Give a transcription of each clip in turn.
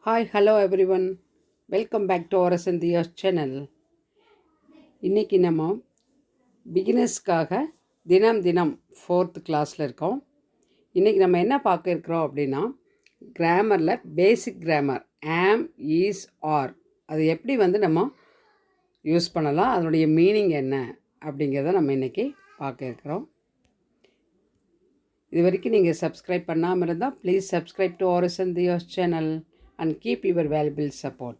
Hi hello everyone, welcome back to our Thiyas channel. இன்றைக்கி நம்ம பிகினர்ஸ்க்காக தினம் 4th கிளாஸில் இருக்கோம். இன்றைக்கி நம்ம என்ன பார்க்க இருக்கிறோம் அப்படின்னா, கிராமரில் பேசிக் கிராமர் ஆம், ஈஸ், ஆர் அது எப்படி நம்ம யூஸ் பண்ணலாம், அதனுடைய மீனிங் என்ன அப்படிங்கிறத நம்ம இன்றைக்கி பார்க்க இருக்கிறோம். இது வரைக்கும் நீங்கள் சப்ஸ்கிரைப் பண்ணாமல் இருந்தால் please subscribe to our Thiyas channel and keep your valuable support.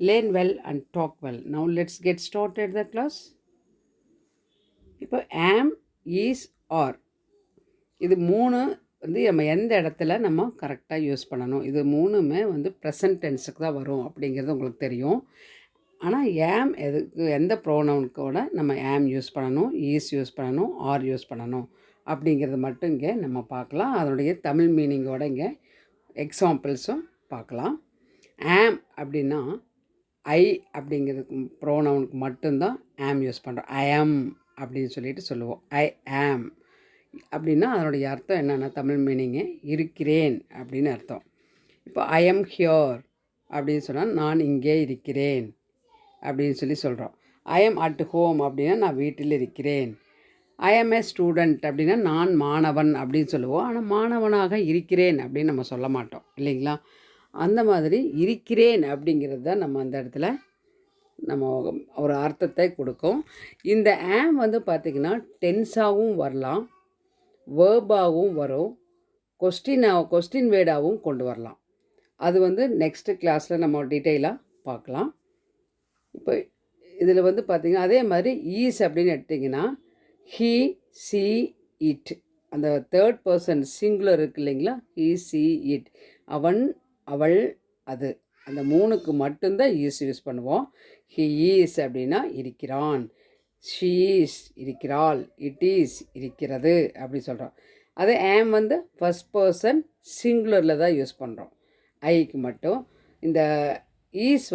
Learn well and talk well. Now let's get started the class. இப்போ am, is, are இது மூணு நம்ம எந்த இடத்துல நம்ம கரெக்டாக யூஸ் பண்ணணும். இது மூணுமே ப்ரெசன்ட் டென்ஸுக்கு தான் வரும் அப்படிங்கிறது உங்களுக்கு தெரியும். ஆனால் am எதுக்கு எந்த ப்ரோனவுனுக்கோட நம்ம am யூஸ் பண்ணணும், is யூஸ் பண்ணணும், are யூஸ் பண்ணணும் அப்படிங்கிறது மட்டும் இங்கே நம்ம பார்க்கலாம். அதனுடைய தமிழ் மீனிங்கோட இங்கே எக்ஸாம்பிள்ஸும் பார்க்கலாம். ஆம் அப்படின்னா ஐ அப்படிங்கிறதுக்கு ப்ரோனவுனுக்கு மட்டும்தான் ஆம் யூஸ் பண்ணுறோம். ஐ ஆம் அப்படின்னு சொல்லிட்டு சொல்லுவோம். ஐ ஆம் அப்படின்னா அதனுடைய அர்த்தம் என்னென்னா, தமிழ் மீனிங்கு இருக்கிறேன் அப்படின்னு அர்த்தம். இப்போ ஐ ஆம் ஹியோர் அப்படின்னு சொன்னால் நான் இங்கே இருக்கிறேன் அப்படின்னு சொல்கிறோம். ஐ ஆம் அட் ஹோம் அப்படின்னா நான் வீட்டில் இருக்கிறேன். ஐ ஆம் ஏ ஸ்டூடெண்ட் அப்படின்னா நான் மாணவன் அப்படின்னு சொல்லுவோம். ஆனால் மாணவனாக இருக்கிறேன் அப்படின்னு நம்ம சொல்ல மாட்டோம் இல்லைங்களா. அந்த மாதிரி இருக்கிறேன் அப்படிங்கிறது தான் நம்ம அந்த இடத்துல நம்ம ஒரு அர்த்தத்தை கொடுக்கும். இந்த ஆம் பார்த்திங்கன்னா டென்ஸாகவும் வரலாம், வேர்பாகவும் வரும், கொஸ்டின் வேர்டாகவும் கொண்டு வரலாம். அது நெக்ஸ்ட்டு கிளாஸில் நம்ம டீட்டெயிலாக பார்க்கலாம். இப்போ இதில் பார்த்திங்கன்னா அதே மாதிரி ஈஸ் அப்படின்னு எடுத்திங்கன்னா ஹீ, சி, இட், அந்த தேர்ட் பர்சன் சிங்குலர் இருக்குது இல்லைங்களா. ஹீ, சி, இட், அவன், அவள், அது, அந்த மூணுக்கு மட்டும்தான் யூஸ் பண்ணுவோம். ஹி ஈஸ் அப்படின்னா இருக்கிறான், ஷீ ஈஸ் இருக்கிறாள், இட் ஈஸ் இருக்கிறது அப்படி சொல்கிறோம். அதே ஆம் ஃபஸ்ட் பர்சன் சிங்குலரில் தான் யூஸ் பண்ணுறோம், ஐக்கு மட்டும். இந்த is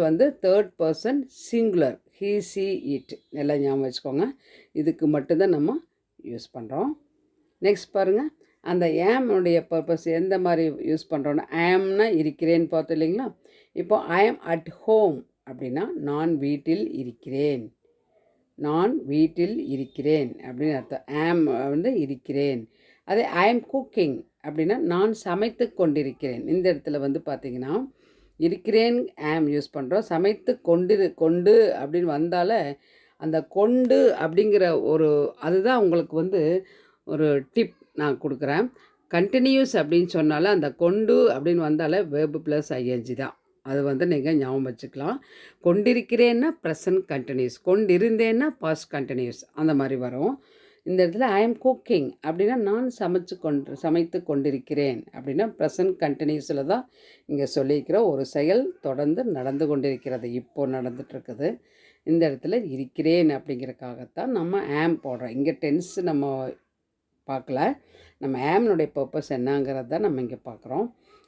third person singular, he, she, it, நல்லா ஞாபகம் வச்சுக்கோங்க. இதுக்கு மட்டும்தான் நம்ம யூஸ் பண்ணுறோம். நெக்ஸ்ட் பாருங்கள், அந்த ஆம்னுடைய பர்பஸ் எந்த மாதிரி யூஸ் பண்ணுறோன்னா, ஆம்னா இருக்கிறேன்னு பார்த்தோம் இல்லைங்களா. இப்போ ஐ ஆம் அட் ஹோம் அப்படின்னா நான் வீட்டில் இருக்கிறேன், நான் வீட்டில் இருக்கிறேன் அப்படின்னு அர்த்தம். ஆம் இருக்கிறேன். அதே ஐ ஆம் குக்கிங் அப்படின்னா நான் சமைத்து கொண்டிருக்கிறேன். இந்த இடத்துல பார்த்திங்கன்னா இருக்கிறேன் ஆம் யூஸ் பண்ணுறோம். சமைத்து கொண்டு அப்படின்னு வந்தால அந்த கொண்டு அப்படிங்கிற அதுதான் உங்களுக்கு ஒரு டிப் நான் கொடுக்குறேன். கண்டினியூஸ் அப்படின்னு சொன்னால அந்த கொண்டு அப்படின்னு வந்தாலே வேர்பு ப்ளஸ் ஐஎன்ஜி தான். அது நீங்கள் ஞாபகம் வச்சுக்கலாம். கொண்டிருக்கிறேன்னா ப்ரெசன்ட் கண்டினியூஸ், கொண்டிருந்தேன்னா பாஸ்ட் கண்டினியூஸ், அந்த மாதிரி வரும். இந்த இடத்துல ஐ ஆம் குக்கிங் அப்படின்னா நான் சமைத்து கொண்டிருக்கிறேன் அப்படின்னா ப்ரெசன்ட் கண்டினியூஸில் தான் இங்கே சொல்லியிருக்கிற ஒரு செயல் தொடர்ந்து நடந்து கொண்டிருக்கிறது, இப்போது நடந்துகிட்ருக்குது. இந்த இடத்துல இருக்கிறேன் அப்படிங்கிறக்காகத்தான் நம்ம ஆம் போடுறோம். இங்கே டென்ஸ் நம்ம பார்க்கல, நம்ம ஆம்னுடைய பர்பஸ் என்னங்கிறது தான் நம்ம இங்கே பார்க்குறோம்.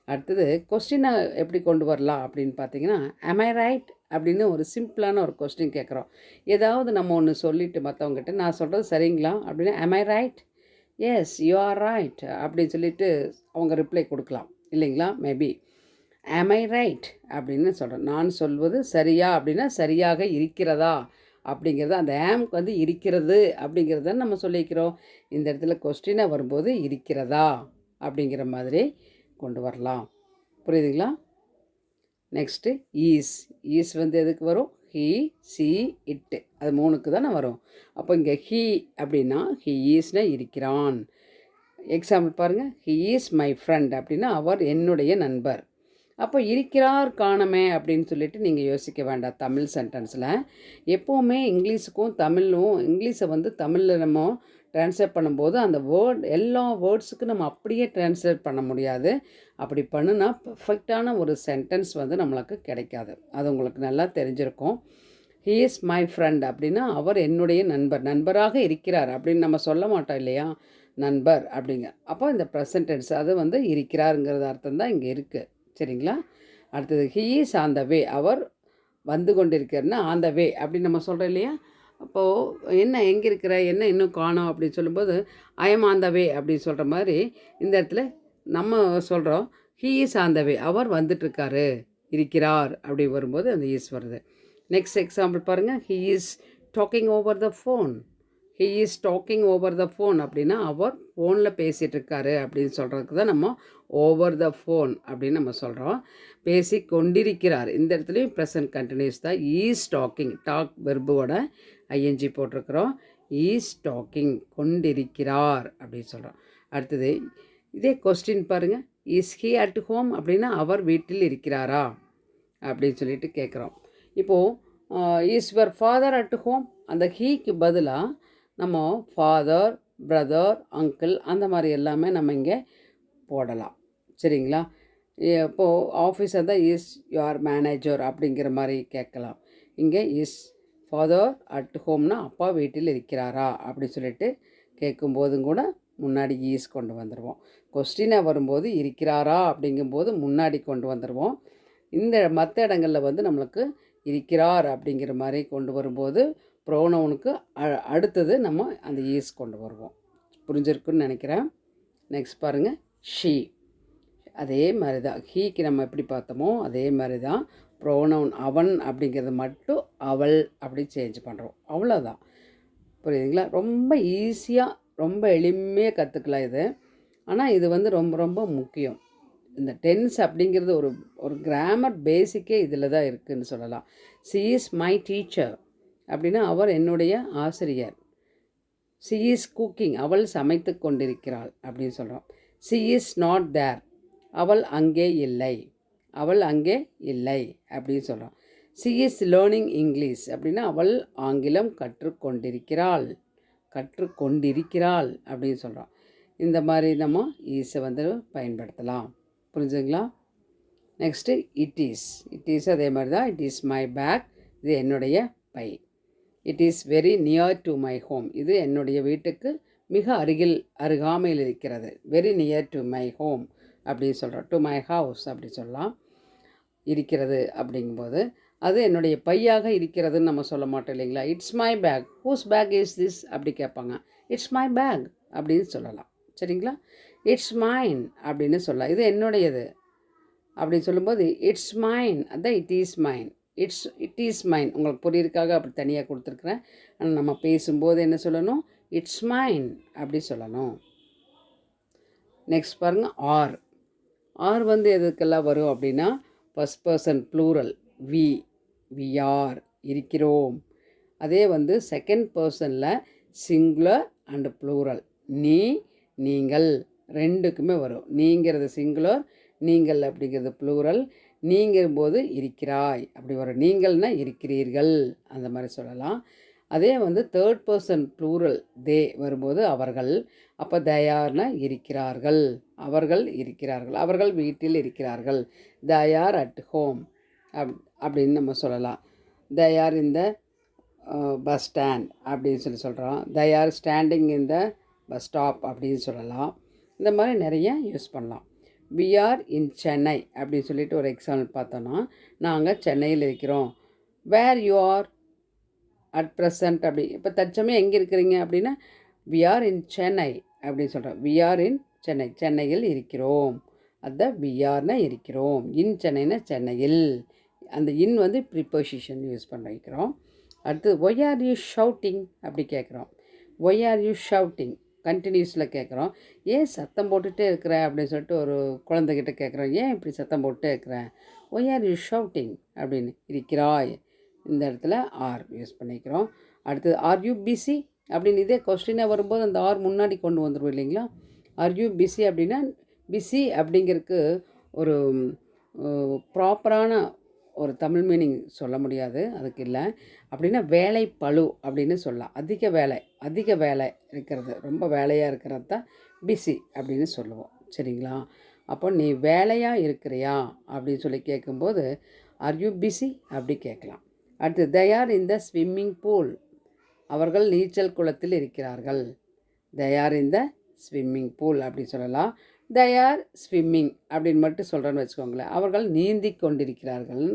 அடுத்தது கொஸ்டினை எப்படி கொண்டு வரலாம் அப்படின்னு பார்த்தீங்கன்னா, ஆம் ஐ ரைட் அப்படின்னு ஒரு சிம்பிளான ஒரு கொஸ்டின் கேட்குறோம். ஏதாவது நம்ம ஒன்று சொல்லிவிட்டு மற்றவங்ககிட்ட நான் சொல்கிறது சரிங்களா அப்படின்னா am I right, yes you are right அப்படின்னு சொல்லிவிட்டு அவங்க ரிப்ளை கொடுக்கலாம் இல்லைங்களா. மேபி ஆம் ஐ ரைட் அப்படின்னு சொல்கிறேன், நான் சொல்வது சரியா அப்படின்னா சரியாக இருக்கிறதா அப்படிங்கிறது. அந்த ஆம்க்கு இருக்கிறது அப்படிங்கிறத நம்ம சொல்லிக்கிறோம். இந்த இடத்துல கொஸ்டினை வரும்போது இருக்கிறதா அப்படிங்கிற மாதிரி கொண்டு வரலாம். புரியுதுங்களா. Next is. ஈஸ் எதுக்கு வரும், ஹீ, சி, இட்டு, அது மூணுக்கு தானே வரும். அப்போ இங்கே ஹீ அப்படின்னா ஹீ ஈஸ்னா இருக்கிறான். எக்ஸாம்பிள் பாருங்கள், ஹீ ஈஸ் மை ஃப்ரெண்ட் அப்படின்னா அவர் என்னுடைய நண்பர். அப்போ இருக்கிறார் காணமே அப்படின்னு சொல்லிட்டு நீங்கள் யோசிக்க வேண்டாம். தமிழ் சென்டென்ஸில் எப்போவுமே இங்கிலீஷுக்கும் தமிழும், இங்கிலீஷை தமிழில் நம்ம ட்ரான்ஸ்லேட் பண்ணும்போது அந்த எல்லா வேர்ட்ஸுக்கும் நம்ம அப்படியே ட்ரான்ஸ்லேட் பண்ண முடியாது. அப்படி பண்ணுனா பர்ஃபெக்டான ஒரு சென்டென்ஸ் நம்மளுக்கு கிடைக்காது. அது உங்களுக்கு நல்லா தெரிஞ்சிருக்கும். ஹீ இஸ் மை ஃப்ரெண்ட் அப்படின்னா அவர் என்னுடைய நண்பர், நண்பராக இருக்கிறார் அப்படின்னு நம்ம சொல்ல மாட்டோம் இல்லையா, நண்பர் அப்படிங்க. அப்போ இந்த ப்ரெசன்ட் டென்ஸ் அது இருக்கிறாருங்கிறது அர்த்தம் தான் இங்கே இருக்குது. சரிங்களா. அடுத்தது ஹீ இஸ் ஆன் த வே, அவர் வந்து கொண்டிருக்கிறன்னா ஆன் த வே அப்படின்னு நம்ம சொல்கிறோம் இல்லையா. அப்போது என்ன எங்கே இருக்கிற, என்ன இன்னும் காணோம் அப்படின்னு சொல்லும்போது ஐ எம் ஆன் த வே அப்படின்னு சொல்கிற மாதிரி இந்த இடத்துல நம்ம சொல்கிறோம் ஹீ இஸ் ஆன் த வே, அவர் வந்துட்டுருக்காரு இருக்கிறார் அப்படி வரும்போது அந்த ஈஸ் வருது. நெக்ஸ்ட் எக்ஸாம்பிள் பாருங்கள். He is talking over the phone. He is talking over the phone அப்படின்னா அவர் ஃபோனில் பேசிகிட்டு இருக்காரு அப்படின்னு சொல்கிறதுக்கு தான் நம்ம ஓவர் த ஃபோன் அப்படின்னு நம்ம சொல்கிறோம். பேசி கொண்டிருக்கிறார். இந்த இடத்துலையும் ப்ரெசன்ட் கண்டினியூஸ் தான். ஈஸ் டாக்கிங், டாக் வெர்போட ஐஎன்ஜி போட்டிருக்கிறோம். ஈஸ் டாக்கிங், கொண்டிருக்கிறார் அப்படின்னு சொல்கிறோம். அடுத்தது இதே கொஸ்டின் பாருங்கள். இஸ் ஹீ அட் ஹோம் அப்படின்னா அவர் வீட்டில் இருக்கிறாரா அப்படின்னு சொல்லிட்டு கேட்குறோம். இப்போது is your father at home, அந்த ஹீக்கு பதிலாக நம்ம ஃபாதர், பிரதர், அங்கிள் அந்த மாதிரி எல்லாமே நம்ம இங்கே போடலாம். சரிங்களா? இப்போது ஆஃபீஸர் தான் இஸ் யுவர் மேனேஜர் அப்படிங்கிற மாதிரி கேட்கலாம். இங்கே இஸ் ஃபாதர் அட் ஹோம்னா அப்பா வீட்டில் இருக்கிறாரா அப்படி சொல்லிட்டு கேட்கும்போதும் கூட முன்னாடி ஈஸ் கொண்டு வந்துடுவோம். கொஸ்டினை வரும்போது இருக்கிறாரா அப்படிங்கும்போது முன்னாடி கொண்டு வந்துடுவோம். இந்த மற்ற இடங்களில் வந்து நம்மளுக்கு இருக்கிறார் அப்படிங்கிற மாதிரி கொண்டு வரும்போது ப்ரோனவுனுக்கு அடுத்தது நம்ம அந்த ஈஸ் கொண்டு வருவோம். புரிஞ்சிருக்குன்னு நினைக்கிறேன். நெக்ஸ்ட் பாருங்கள். ஷீ, அதே மாதிரி தான். ஹீக்கு நம்ம எப்படி பார்த்தோமோ அதே மாதிரி தான் ப்ரோனவுன் அவன் அப்படிங்கிறது மட்டும் அவள் அப்படி சேஞ்ச் பண்ணுறோம். அவ்வளோதான். புரியுதுங்களா? ரொம்ப ஈஸியாக ரொம்ப எளிமையாக கற்றுக்கலாம் இது. ஆனால் இது வந்து ரொம்ப ரொம்ப முக்கியம். இந்த டென்ஸ் அப்படிங்கிறது ஒரு கிராமர் பேசிக்கே இதில் தான் இருக்குதுன்னு சொல்லலாம். சி இஸ் மை டீச்சர் அப்படின்னா அவர் என்னுடைய ஆசிரியர். சி இஸ் குக்கிங், அவள் சமைத்து கொண்டிருக்கிறாள் அப்படின்னு சொல்கிறோம். சி இஸ் நாட் தேர், அவள் அங்கே இல்லை, அவள் அங்கே இல்லை அப்படின்னு சொல்கிறோம். சி இஸ் லேர்னிங் இங்கிலீஷ் அப்படின்னா அவள் ஆங்கிலம் கற்றுக்கொண்டிருக்கிறாள் அப்படின்னு சொல்கிறோம். இந்த மாதிரி நம்ம ஈஸை வந்து பயன்படுத்தலாம். புரிஞ்சுங்களா? நெக்ஸ்ட்டு இட் இஸ் அதே மாதிரி தான். இட் இஸ் மை பேக், இது என்னுடைய பை. It is very near to my home, இது என்னுடைய வீட்டுக்கு மிக அருகாமையில் இருக்கிறது. Very near to my home அப்படின்னு சொல்கிறோம். டு மை ஹவுஸ் அப்படி சொல்லலாம். இருக்கிறது அப்படிங்கும்போது அது என்னுடைய பையாக இருக்கிறதுன்னு நம்ம சொல்ல மாட்டோம் இல்லைங்களா? It's my bag, whose bag is this அப்படி கேட்பாங்க. இட்ஸ் மை பேக் அப்படின்னு சொல்லலாம். சரிங்களா? இட்ஸ் மைன் அப்படின்னு சொல்லலாம். இது என்னுடையது அப்படின்னு சொல்லும்போது இட்ஸ் மைன், அதான் it is mine. It is mine உங்களுக்கு புரியுறதுக்காக அப்படி தனியாக கொடுத்துருக்குறேன். ஆனால் நம்ம பேசும்போது என்ன சொல்லணும்? இட்ஸ் மைன் அப்படி சொல்லணும். நெக்ஸ்ட் பாருங்கள். ஆர் வந்து எதுக்கெல்லாம் வரும் அப்படின்னா first person plural. We are, இருக்கிறோம். அதே வந்து செகண்ட் பர்சனில் சிங்குலர் அண்டு ப்ளூரல். நீங்கள் ரெண்டுக்குமே வரும். நீங்கிறது சிங்குலர், நீங்கள் அப்படிங்கிறது ப்ளூரல். நீங்கும்போது இருக்கிறாய் அப்படி வரும். நீங்கள்னால் இருக்கிறீர்கள் அந்த மாதிரி சொல்லலாம். அதே வந்து தேர்ட் பர்சன் ப்ளூரல் தே வரும்போது அவர்கள். அப்போ தயார்னா இருக்கிறார்கள், அவர்கள் இருக்கிறார்கள், அவர்கள் வீட்டில் இருக்கிறார்கள். தயார் அட் ஹோம் அப்படின்னு நம்ம சொல்லலாம். தயார் இந்த பஸ் ஸ்டாண்ட் அப்படின்னு சொல்கிறோம். தயார் ஸ்டாண்டிங் இந்த பஸ் ஸ்டாப் அப்படின்னு சொல்லலாம். இந்த மாதிரி நிறைய யூஸ் பண்ணலாம். வி ஆர் இன் சென்னை அப்படின்னு சொல்லிட்டு ஒரு எக்ஸாம்பிள் பார்த்தோன்னா, நாங்கள் சென்னையில் இருக்கிறோம். Where you are at present அப்படி. இப்போ தற்சமயம் எங்கே இருக்கிறீங்க அப்படின்னா வி ஆர் இன் சென்னை அப்படின்னு சொல்கிறோம். வி ஆர் இன் சென்னை, சென்னையில் இருக்கிறோம். அதுதான் வி ஆர்னா இருக்கிறோம். இன் சென்னைனா சென்னையில். அந்த இன் வந்து ப்ரிப்போசிஷன் யூஸ் பண்ண வைக்கிறோம். அடுத்து ஒய் ஆர் யூ ஷவுட்டிங் அப்படி கேட்குறோம். ஒய் ஆர் யூ ஷவுட்டிங் கண்டினியூஸில் கேட்குறோம். ஏன் சத்தம் போட்டுகிட்டே இருக்கிற அப்படின்னு சொல்லிட்டு ஒரு குழந்தைகிட்ட கேட்குறோம். ஏன் இப்படி சத்தம் போட்டுட்டே இருக்கிறேன்? ஒய் ஆர் யூ ஷவுட்டிங் அப்படின்னு. இருக்கிறாய் இந்த இடத்துல ஆர் யூஸ் பண்ணிக்கிறோம். அடுத்தது ஆர் யூ பிஸி அப்படின்னு இதே கொஸ்டினாக வரும்போது அந்த ஆர் முன்னாடி கொண்டு வந்துடுவோம் இல்லைங்களா? ஆர் யூ பிஸி அப்படின்னா பிஸி அப்படிங்கிறதுக்கு ஒரு ப்ராப்பரான ஒரு தமிழ் மீனிங் சொல்ல முடியாது, அதுக்கு இல்லை. அப்படின்னா வேலை பளு அப்படின்னு சொல்லலாம். அதிக வேலை இருக்கிறது, ரொம்ப வேலையாக இருக்கிறது தான் பிஸி அப்படின்னு சொல்லுவோம். சரிங்களா? அப்போ நீ வேலையாக இருக்கிறியா அப்படின்னு சொல்லி கேட்கும்போது ஆர் யூ பிஸி அப்படி கேட்கலாம். அடுத்து they are in the swimming pool, அவர்கள் நீச்சல் குளத்தில் இருக்கிறார்கள். They are in the swimming pool அப்படி சொல்லலாம். தே ஆர் ஸ்விம்மிங் அப்படின்னு மட்டும் சொல்கிறேன்னு வச்சுக்கோங்களேன். அவர்கள் நீந்தி கொண்டிருக்கிறார்கள்னு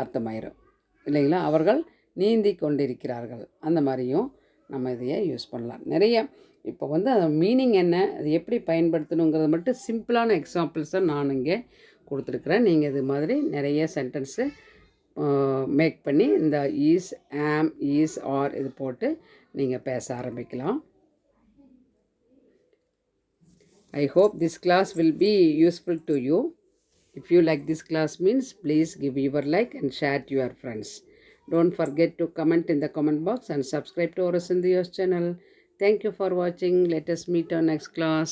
அர்த்தமாயிரும் இல்லைங்களா? அவர்கள் நீந்தி கொண்டிருக்கிறார்கள் அந்த மாதிரியும் நம்ம இதையே யூஸ் பண்ணலாம். நிறைய இப்போ வந்து அது மீனிங் என்ன, அது எப்படி பயன்படுத்தணுங்கிறது மட்டும் சிம்பிளான எக்ஸாம்பிள்ஸை நான் இங்கே கொடுத்துருக்குறேன். நீங்கள் இது மாதிரி நிறைய சென்டென்ஸு மேக் பண்ணி இந்த ஈஸ், ஆம், ஈஸ், ஆர் இது போட்டு நீங்கள் பேச ஆரம்பிக்கலாம். I hope this class will be useful to you. If you like this class means please give your like and share to your friends. Don't forget to comment in the comment box and subscribe to our Sindhi channel. Thank you for watching. Let us meet on next class.